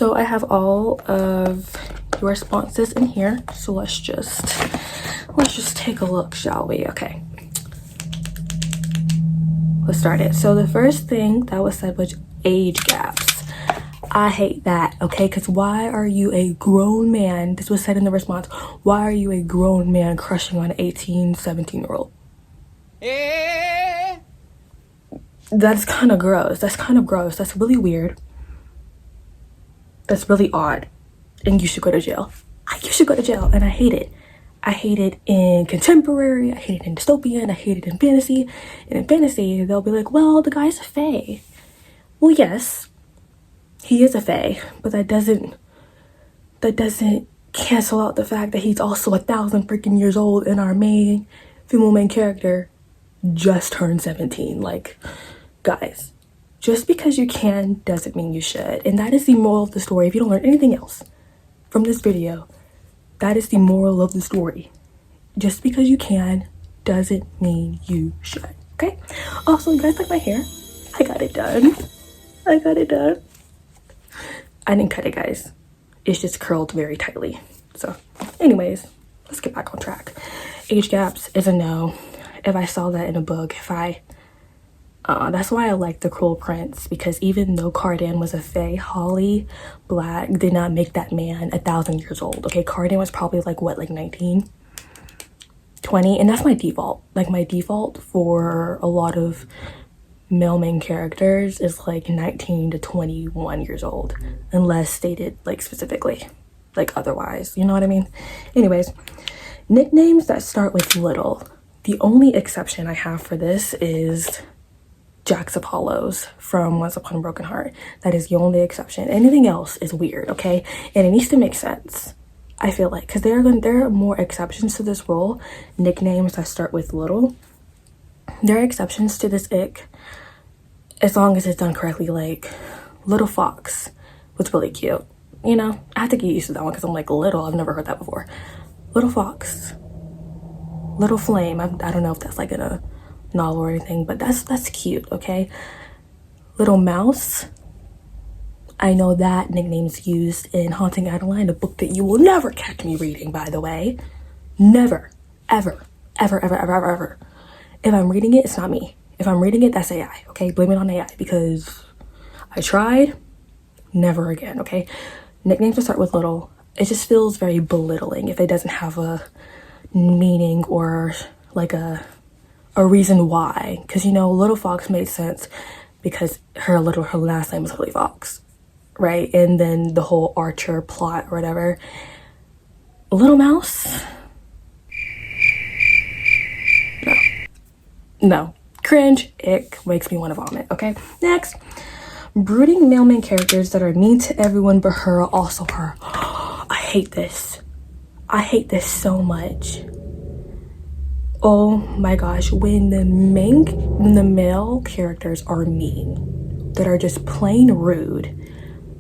So I have all of your responses in here. So let's just take a look, shall we? Okay. Let's start it. So the first thing that was said was age gaps. I hate that, okay? Because why are you a grown man? This was said in the response. Why are you a grown man crushing on an 18, 17-year-old? That's kind of gross. That's kind of gross. That's really weird. That's really odd. And you should go to jail. You should go to jail. And I hate it. I hate it in contemporary. I hate it in dystopian. I hate it in fantasy. And in fantasy, they'll be like, well, the guy's a fae. Well, yes, he is a fae. But that doesn't cancel out the fact that he's also 1,000 freaking years old, and our female main character just turned 17. Like, guys, just because you can doesn't mean you should. And that is the moral of the story. If you don't learn anything else from this video, that is the moral of the story. Just because you can doesn't mean you should, okay? Also, you guys like my hair? I got it done. I didn't cut it, guys. It's just curled very tightly. So, anyways, let's get back on track. Age gaps is a no. If I saw that in a book, that's why I like The Cruel Prince, because even though Cardan was a fae, Holly Black did not make that man 1,000 years old. Okay, Cardan was probably like 19, 20, and that's my default. Like, my default for a lot of male main characters is like 19 to 21 years old, unless stated like specifically, like otherwise, you know what I mean? Anyways, nicknames that start with little. The only exception I have for this is Jax Apollos from Once Upon a Broken Heart. That is the only exception. Anything else is weird, okay? And it needs to make sense, I feel like, because there are more exceptions to this rule. Nicknames that start with little. There are exceptions to this ick, as long as it's done correctly. Like, Little Fox was really cute. You know, I have to get used to that one because I'm like, little, I've never heard that before. Little Fox. Little Flame, I don't know if that's like in a novel or anything, but that's cute, okay? Little Mouse, I know that nickname's used in Haunting Adeline, a book that you will never catch me reading, by the way. Never, ever, ever, ever, ever, ever, ever. If I'm reading it, it's not me. If I'm reading it, that's AI, okay? Blame it on AI, because I tried, never again, okay? Nicknames that start with little, it just feels very belittling if it doesn't have a meaning or like a reason why. Because, you know, Little Fox made sense because her last name was Lily Fox, right? And then the whole Archer plot or whatever. Little Mouse, no, cringe, ick, makes me want to vomit. Okay, next, brooding male main characters that are mean to everyone but her, also her. I hate this so much. Oh my gosh, when the male characters are mean, that are just plain rude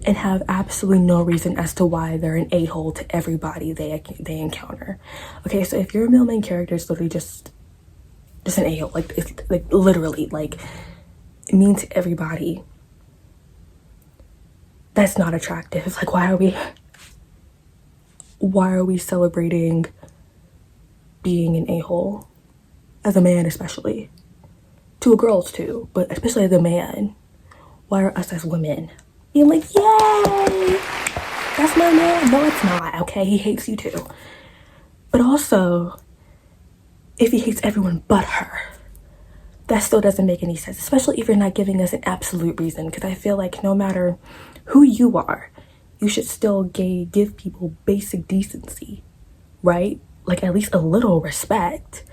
and have absolutely no reason as to why they're an a-hole to everybody they encounter. Okay, so if your male main character is literally just an a-hole, like, it's like literally like mean to everybody, that's not attractive. It's like, why are we celebrating being an a-hole? As a man, especially. To girls too, but especially as a man. Why are us as women being like, yay, that's my man? No, it's not, okay? He hates you too. But also, if he hates everyone but her, that still doesn't make any sense, especially if you're not giving us an absolute reason, because I feel like no matter who you are, you should still give people basic decency, right? Like, at least a little respect.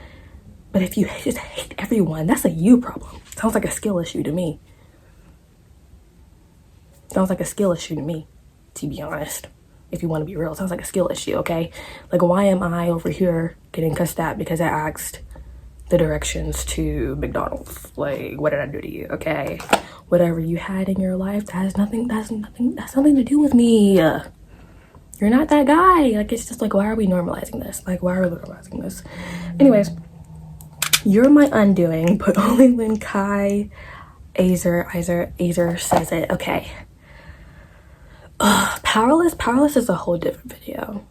But if you just hate everyone, that's a you problem. Sounds like a skill issue to me. Sounds like a skill issue to me, to be honest. If you want to be real, sounds like a skill issue, okay? Like, why am I over here getting cussed at because I asked the directions to McDonald's? Like, what did I do to you, okay? Whatever you had in your life, that's nothing to do with me. You're not that guy. Like, it's just like, why are we normalizing this? Like, why are we normalizing this? Anyways, you're my undoing, but only when Kai Azer says it. Okay. Powerless is a whole different video.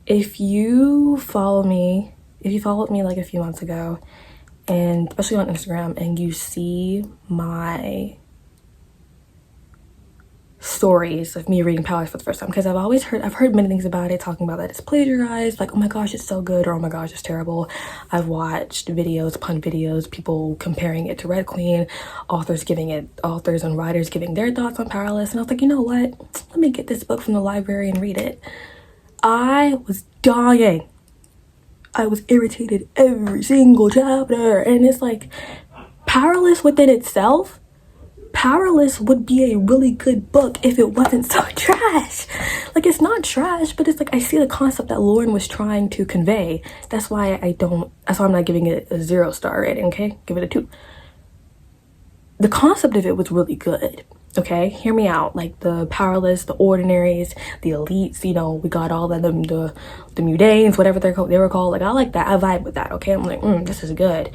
If you followed me like a few months ago, and especially on Instagram, and you see my stories of me reading Powerless for the first time, because I've heard many things about it, talking about that it's plagiarized, like, oh my gosh, it's so good, or oh my gosh, it's terrible. I've watched videos upon videos, people comparing it to Red Queen, authors and writers giving their thoughts on Powerless, and I was like, you know what, let me get this book from the library and read it. I was dying. I was irritated every single chapter, and it's like, Powerless within itself, Powerless would be a really good book if it wasn't so trash. Like, it's not trash, but it's like, I see the concept that Lauren was trying to convey. That's why I'm not giving it a 0-star rating, okay? Give it a 2. The concept of it was really good, okay? Hear me out. Like, the Powerless, the Ordinaries, the Elites, you know, we got all of them, the Mudanes, whatever they were called. Like, I like that. I vibe with that, okay? I'm like, this is good.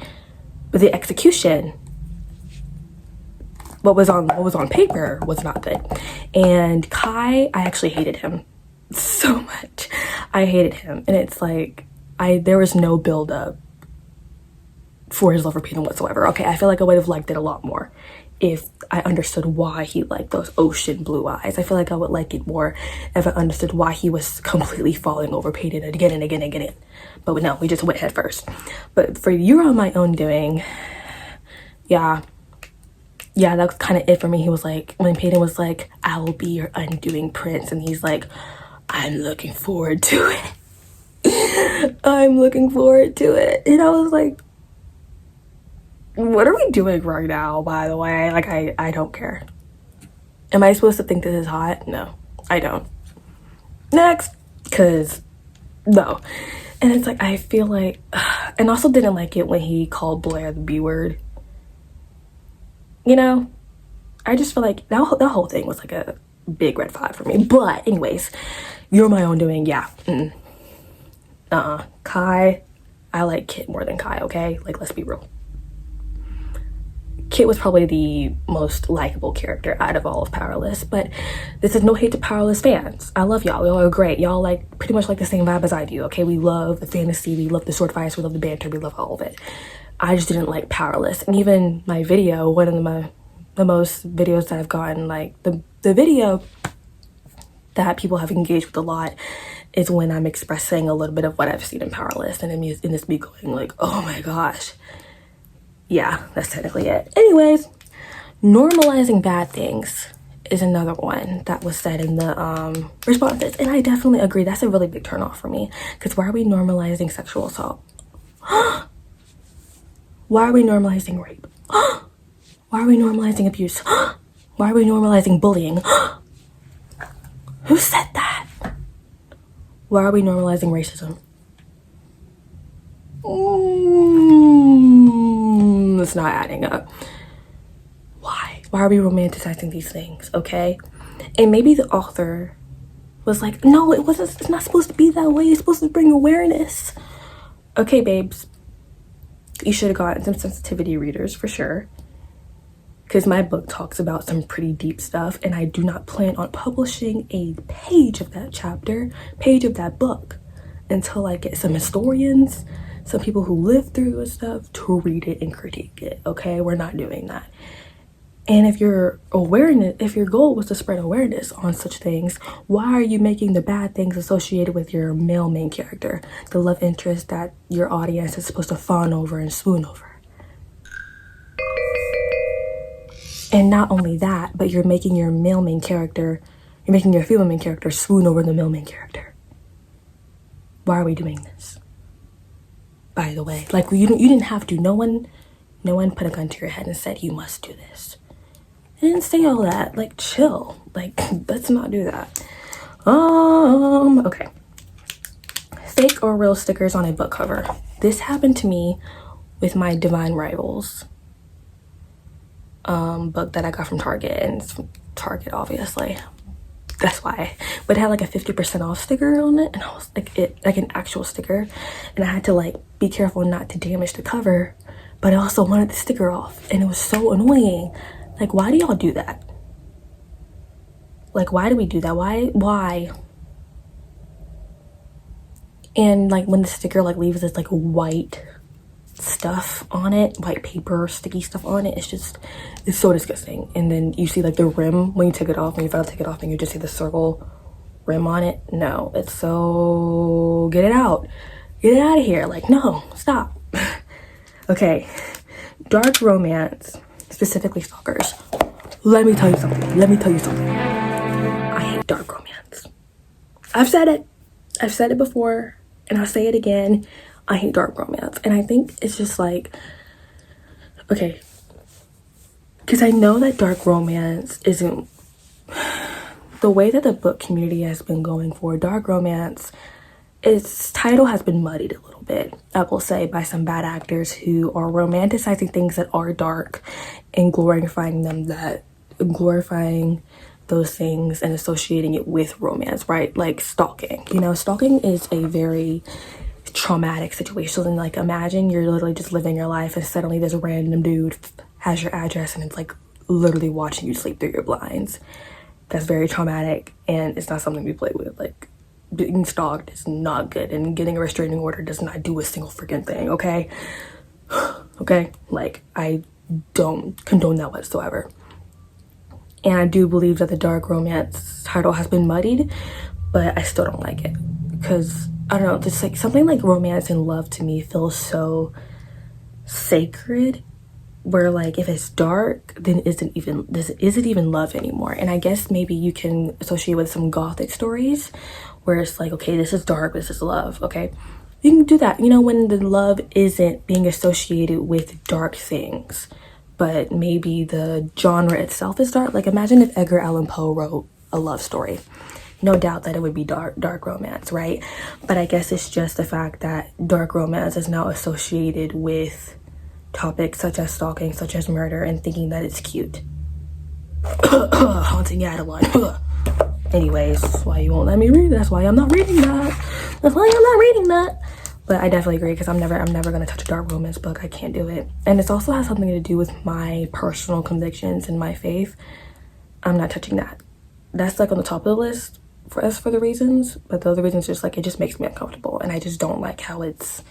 But the execution, what was on paper was not good. And Kai, I actually hated him so much. I hated him, and it's like, there was no build up for his love for Peyton whatsoever. Okay, I feel like I would have liked it a lot more if I understood why he liked those ocean blue eyes. I feel like I would like it more if I understood why he was completely falling over Peyton again and again and again. But no, we just went head first. But for You're On My Own Doing, yeah, that was kind of it for me. He was like, when Peyton was like, I will be your undoing prince, and he's like, I'm looking forward to it. I'm looking forward to it. And I was like, what are we doing right now, by the way? Like, I don't care. Am I supposed to think this is hot? No, I don't. Next, because no. And it's like, I feel like, and also didn't like it when he called Blair the B word. You know, I just feel like that whole thing was like a big red flag for me. But anyways, You're My Own Doing, yeah. Kai, I like Kit more than Kai, okay? Like, let's be real. Kit was probably the most likable character out of all of Powerless, but this is no hate to Powerless fans. I love y'all. Y'all are great. Y'all like pretty much like the same vibe as I do, okay? We love the fantasy, we love the sword fights, we love the banter, we love all of it. I just didn't like Powerless. And even my video, one of the most videos that I've gotten, like the video that people have engaged with a lot is when I'm expressing a little bit of what I've seen in Powerless, and it's me going like, oh my gosh. Yeah, that's technically it. Anyways, normalizing bad things is another one that was said in the responses, and I definitely agree. That's a really big turnoff for me, because why are we normalizing sexual assault? Why are we normalizing rape? Why are we normalizing abuse? Why are we normalizing bullying? Who said that? Why are we normalizing racism? It's not adding up. Why? Why are we romanticizing these things, okay? And maybe the author was like, no, it's not supposed to be that way. It's supposed to bring awareness. Okay, babes. You should have gotten some sensitivity readers for sure, because my book talks about some pretty deep stuff, and I do not plan on publishing a page of that book until I get some historians, some people who live through it stuff to read it and critique it, okay? We're not doing that. And if your goal was to spread awareness on such things, why are you making the bad things associated with your male main character, the love interest that your audience is supposed to fawn over and swoon over? And not only that, but you're making your female main character swoon over the male main character. Why are we doing this? By the way, like, you didn't have to. No one put a gun to your head and said you must do this. I didn't say all that. Like, chill. Like, let's not do that. Okay. Fake or real stickers on a book cover. This happened to me with my Divine Rivals book that I got from Target, and it's from Target, obviously. That's why. But it had like a 50% off sticker on it, and I was like, an actual sticker, and I had to like be careful not to damage the cover, but I also wanted the sticker off, and it was so annoying. Like, why do y'all do that? Like, why do we do that? Why? And like when the sticker like leaves this like white stuff on it, white paper, sticky stuff on it, it's so disgusting. And then you see like the rim when you take it off, and you finally take it off and you just see the circle rim on it. No, it's so, get it out of here. Like, no, stop. Okay, dark romance, specifically stalkers. Let me tell you something. I hate dark romance. I've said it before, and I'll say it again. I hate dark romance. And I think it's just like, okay, because I know that dark romance isn't the way that the book community has been going for. Dark romance, its title has been muddied a little bit, I will say, by some bad actors who are romanticizing things that are dark and glorifying those things and associating it with romance, right? Like stalking. You know, stalking is a very traumatic situation. And like, imagine you're literally just living your life and suddenly this random dude has your address and it's like literally watching you sleep through your blinds. That's very traumatic, and it's not something we play with. Like, being stalked is not good, and getting a restraining order does not do a single freaking thing, okay? Okay? Like, I don't condone that whatsoever. And I do believe that the dark romance title has been muddied, but I still don't like it. Because, I don't know, just like something like romance and love to me feels so sacred, where like if it's dark, then is it even love anymore? And I guess maybe you can associate with some gothic stories where it's like, okay, this is dark, this is love. Okay, you can do that, you know, when the love isn't being associated with dark things, but maybe the genre itself is dark. Like, imagine if Edgar Allan Poe wrote a love story. No doubt that it would be dark romance, right? But I guess it's just the fact that dark romance is now associated with topics such as stalking, such as murder, and thinking that it's cute. Haunting Adeline. Anyways, that's why you won't let me read. That's why I'm not reading that. But I definitely agree, because I'm never gonna touch a dark romance book. I can't do it. And it also has something to do with my personal convictions and my faith. I'm not touching that. That's like on the top of the list for the reasons, but the other reasons just like, it just makes me uncomfortable, and I just don't like how it's.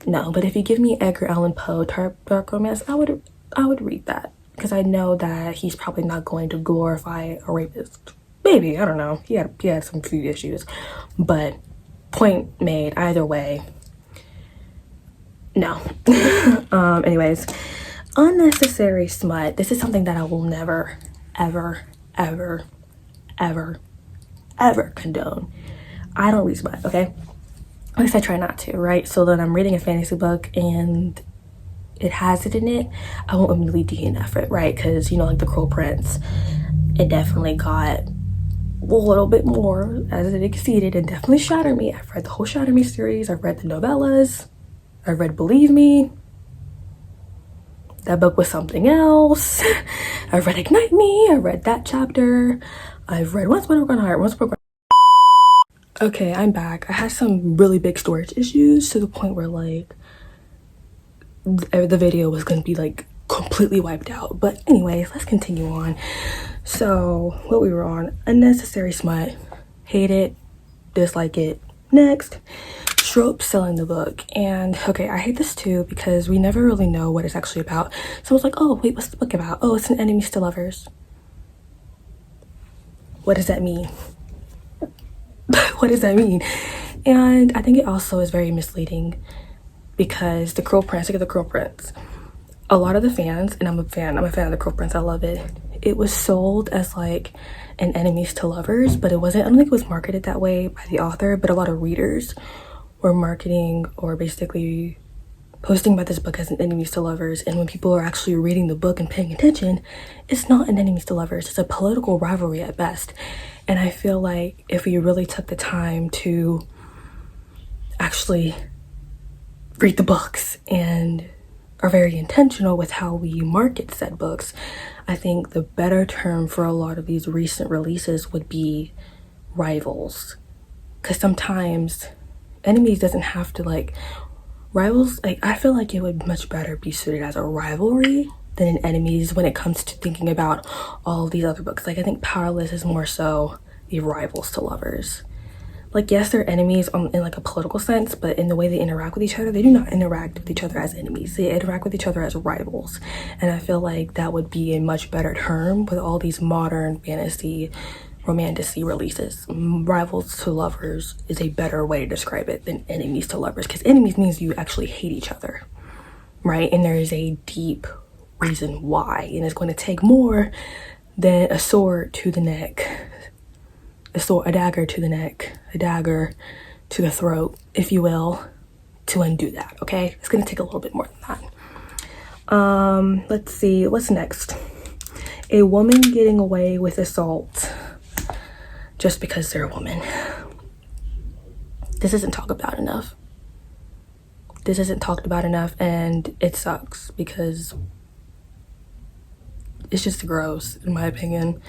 No, but if you give me Edgar Allan Poe dark romance, I would read that, because I know that he's probably not going to glorify a rapist. Maybe, I don't know. He had some few issues, but point made. Either way, no. Anyways, unnecessary smut. This is something that I will never, ever, ever, ever, ever condone. I don't read smut, okay? At least I try not to, right? So then I'm reading a fantasy book and it has it in it, I won't immediately DNF it, right? Because, you know, like The Cruel Prince, it definitely got a little bit more as it exceeded, and definitely Shatter Me. I've read the whole Shatter Me series. I've read the novellas. I've read Believe Me. That book was something else. I've read Ignite Me. I read that chapter. I've read Once Upon a Heart. Okay, I'm back. I had some really big storage issues to the point where like the video was gonna be like completely wiped out. But anyways, let's continue on. So what we were on, unnecessary smut, hate it, dislike it. Next, trope selling the book. And okay, I hate this too, because we never really know what it's actually about. Someone's like, oh wait, what's the book about? Oh, it's an enemies to lovers. What does that mean? What does that mean? And I think it also is very misleading, because The Cruel Prince, look at The Cruel Prince. A lot of the fans, and I'm a fan of The Cruel Prince, I love it. It was sold as like an enemies to lovers, but it wasn't. I don't think it was marketed that way by the author, but a lot of readers were marketing or basically posting about this book as an enemies to lovers. And when people are actually reading the book and paying attention, it's not an enemies to lovers. It's a political rivalry at best. And I feel like if we really took the time to actually read the books and are very intentional with how we market said books, I think the better term for a lot of these recent releases would be rivals. Because sometimes enemies doesn't have to like rivals. Like, I feel like it would much better be suited as a rivalry than in enemies when it comes to thinking about all these other books. Like, I think Powerless is more so the rivals to lovers. Like, yes, they're enemies in like a political sense, but in the way they interact with each other, they do not interact with each other as enemies. They interact with each other as rivals. And I feel like that would be a much better term with all these modern fantasy romantasy releases. Rivals to lovers is a better way to describe it than enemies to lovers, because enemies means you actually hate each other, right? And there is a deep reason why, and it's going to take more than a sword to the neck, a dagger to the neck, a dagger to the throat, if you will, to undo that. Okay, it's going to take a little bit more than that. Let's see, what's next? A woman getting away with assault just because they're a woman. This isn't talked about enough. This isn't talked about enough, and it sucks because it's just gross, in my opinion.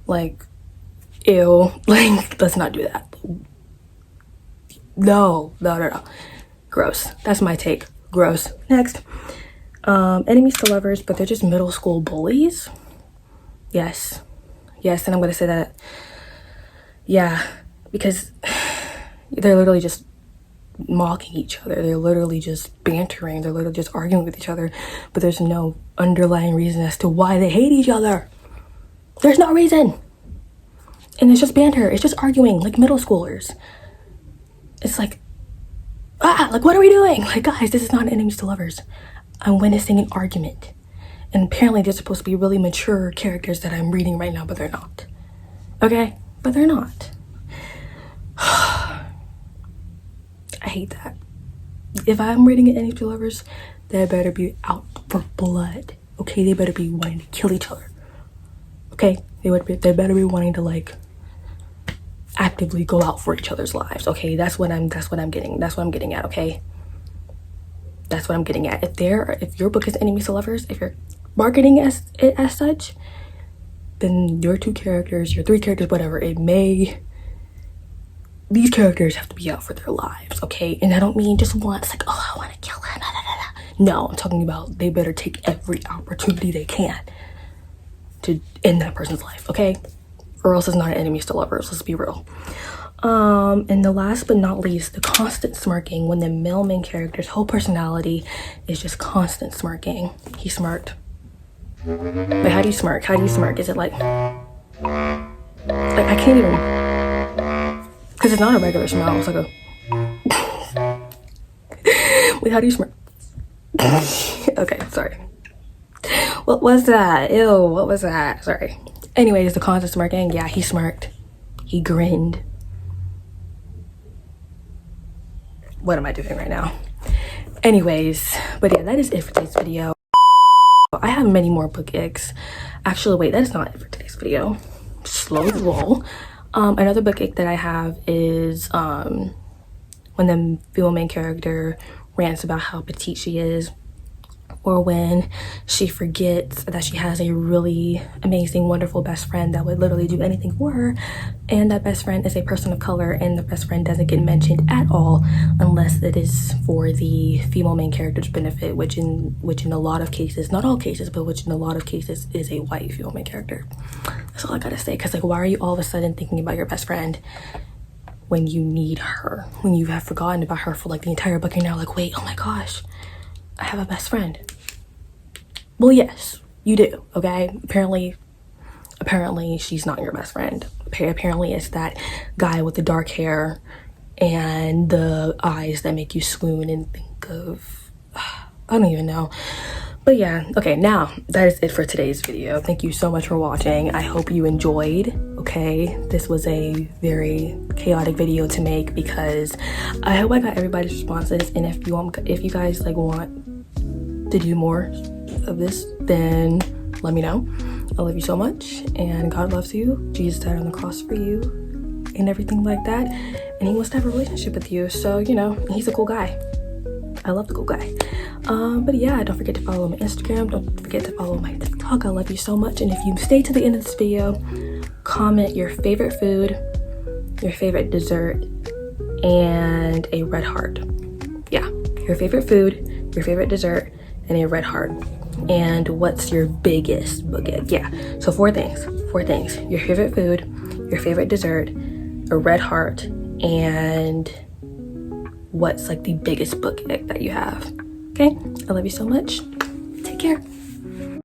Like, ew, like, let's not do that. No. Gross. That's my take. Gross. Next. Enemies to lovers, but they're just middle school bullies. Yes, and I'm gonna say that. Yeah, because they're literally just mocking each other. They're literally just bantering. They're literally just arguing with each other, but there's no underlying reason as to why they hate each other. There's no reason. And it's just banter. It's just arguing like middle schoolers. It's like, like, what are we doing? Like, guys, this is not enemies to lovers. I'm witnessing an argument. And apparently they're supposed to be really mature characters that I'm reading right now, but they're not. Okay? But they're not. I hate that. If I'm reading enemies to lovers, they better be out for blood. Okay? They better be wanting to kill each other. Okay? They better be wanting to, like, actively go out for each other's lives. Okay, that's what I'm getting at. Okay, that's what I'm getting at. If your book is enemies to lovers, if you're marketing it as such, then your three characters, whatever it may, these characters have to be out for their lives. Okay, and I don't mean just once, like, oh, I want to kill her. No, I'm talking about they better take every opportunity they can to end that person's life. Okay, or else it's not an enemies to lovers. Let's be real. And the last but not least, the constant smirking, when the male main character's whole personality is just constant smirking. He smirked. Wait, how do you smirk? Is it like I can't even, because it's not a regular smile. It's like a wait, how do you smirk? Okay, sorry. What was that? Ew, what was that? Sorry. Anyways, the constant smirking. Yeah, he smirked. He grinned. What am I doing right now? Anyways, but yeah, that is it for today's video. I have many more book icks. Actually, wait, that is not it for today's video. Slow roll. Another book ick that I have is when the female main character rants about how petite she is, or when she forgets that she has a really amazing, wonderful best friend that would literally do anything for her, and that best friend is a person of color, and the best friend doesn't get mentioned at all unless it is for the female main character's benefit, which in a lot of cases, not all cases, but which in a lot of cases is a white female main character. That's all I gotta say, because like, why are you all of a sudden thinking about your best friend when you need her, when you have forgotten about her for like the entire book? You're now like, wait, oh my gosh, I have a best friend. Well, yes, you do. Okay, apparently she's not your best friend. Apparently it's that guy with the dark hair and the eyes that make you swoon and think of, I don't even know. But yeah, okay, now that is it for today's video. Thank you so much for watching. I hope you enjoyed. Okay, this was a very chaotic video to make because I hope I got everybody's responses, and if you guys like want to do more of this, then let me know. I love you so much, and God loves you. Jesus died on the cross for you and everything like that, and he wants to have a relationship with you, so you know, he's a cool guy. I love the cool guy. But yeah, don't forget to follow my Instagram, don't forget to follow my TikTok. I love you so much. And if you stay to the end of this video, comment your favorite food, your favorite dessert, and a red heart. Yeah, your favorite food, your favorite dessert, and a red heart. and what's your biggest book egg? Yeah, so four things. Your favorite food, your favorite dessert, a red heart, and what's like the biggest book egg that you have. Okay, I love you so much. Take care.